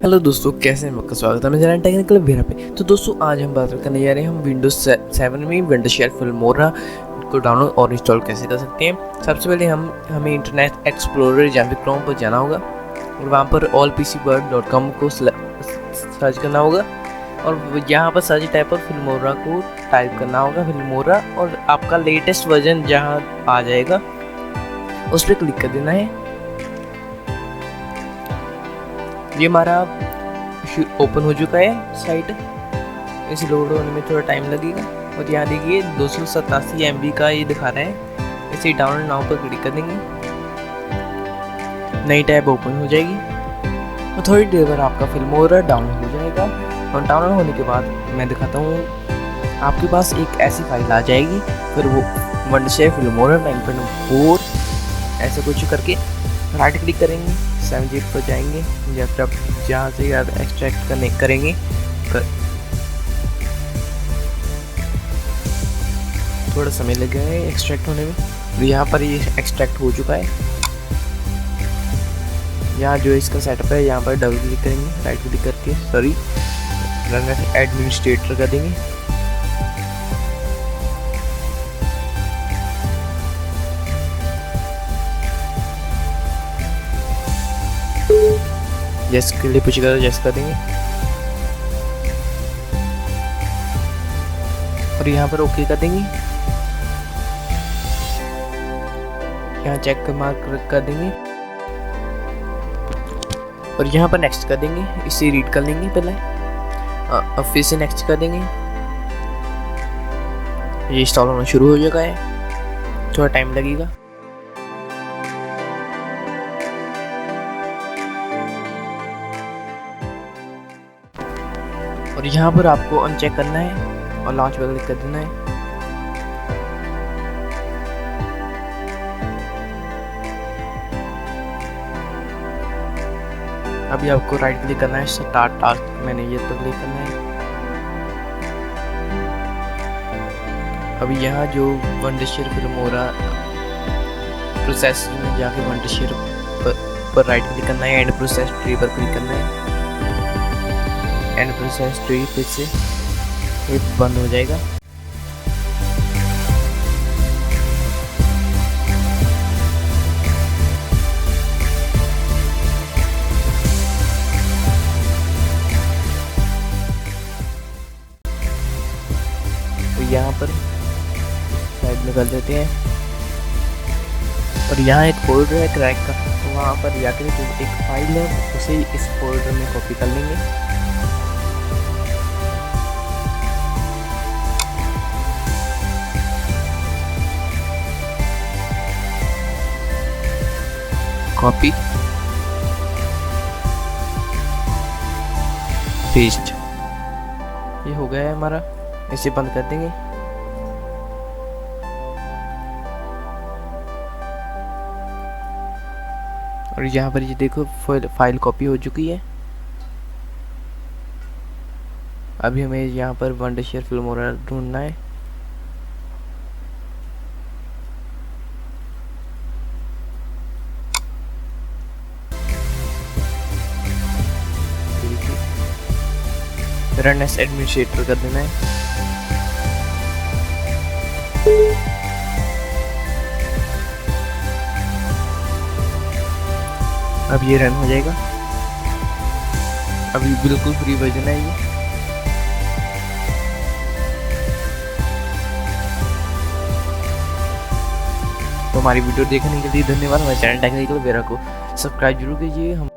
Hello दोस्तों, कैसे हैं? आपका स्वागत है मेरे चैनल टेक्निकल वेरा पे। तो दोस्तों आज हम बात करने जा रहे हैं हम विंडोज 7 में विंडोज फिल्मोरा को डाउनलोड और इंस्टॉल कैसे कर सकते हैं। सबसे पहले हमें इंटरनेट एक्सप्लोरर या फिर क्रोम पर जाना होगा और वहाँ पर allpcworld.com को सर्च करना होगा और यहाँ पर सर्च टैब पर फिल्मोरा को टाइप करना होगा, फिल्मोरा, और आपका लेटेस्ट वर्जन जहाँ आ जाएगा उस पर क्लिक कर देना है। ये हमारा ओपन हो चुका है साइट। इसे लोड होने में थोड़ा टाइम लगेगा और यहाँ देखिए 287 MB का ये दिखा रहा है। इसे डाउनलोड नाउ पर क्लिक कर देंगे, नई टैब ओपन हो जाएगी और थोड़ी देर बाद आपका फिल्मोरा डाउनलोड हो जाएगा। और डाउनलोड होने के बाद मैं दिखाता हूँ, आपके पास एक ऐसी फाइल आ जाएगी। फिर वो विंडोज फिल्मोरा 9.4 ऐसे कुछ करके राइट क्लिक करेंगे, 7 पर जाएंगे या फिर आप जहाँ से एक्सट्रैक्ट करेंगे थोड़ा समय लगेगा है एक्सट्रैक्ट होने में। तो यहाँ पर ये एक्सट्रैक्ट हो चुका है। यहाँ जो इसका सेटअप है यहाँ पर डबल क्लिक करेंगे, राइट क्लिक करके रन एज एडमिनिस्ट्रेटर कर देंगे। यस के लिए पूछ कर यस कर देंगे और यहाँ पर ओके कर देंगे। यहाँ चेक कर मार्क कर देंगे और यहाँ पर नेक्स्ट कर देंगे। इसे रीड कर लेंगे पहले, अब फिर से नेक्स्ट कर देंगे। ये इंस्टॉल होना शुरू हो जाएगा है, थोड़ा टाइम लगेगा। और यहाँ पर आपको अनचेक करना है और लॉन्च पर क्लिक कर देना है। अभी आपको राइट क्लिक करना है, स्टार्ट टास्क मैनेजर पर क्लिक करना है। अभी यहाँ जो विंडोज फिल्मोरा प्रोसेस में जाके विंडोज पर राइट क्लिक करना है, एंड प्रोसेस ट्री पर क्लिक करना है। एंड प्रोसेस ट्री फिर से ये बंद हो जाएगा। तो यहाँ पर साइड में कर देते हैं और यहाँ एक फोल्डर है क्रैक का, तो वहाँ पर जाकर एक फाइल है उसे इस फोल्डर में कॉपी कर लेंगे। कॉपी पेस्ट, ये हो गया है हमारा। इसे बंद कर देंगे। और यहाँ पर ये देखो फाइल कॉपी हो चुकी है। अभी हमें यहाँ पर विंडोज फिल्मोरा ढूंढना है। रन एज एडमिनिस्ट्रेटर कर देना है। अब ये रन हो जाएगा। अभी बिल्कुल फ्री वर्जन है ये। तो हमारी वीडियो देखने के लिए धन्यवाद। हमारे चैनल टेक्निकल वेरा को सब्सक्राइब जरूर कीजिए। हम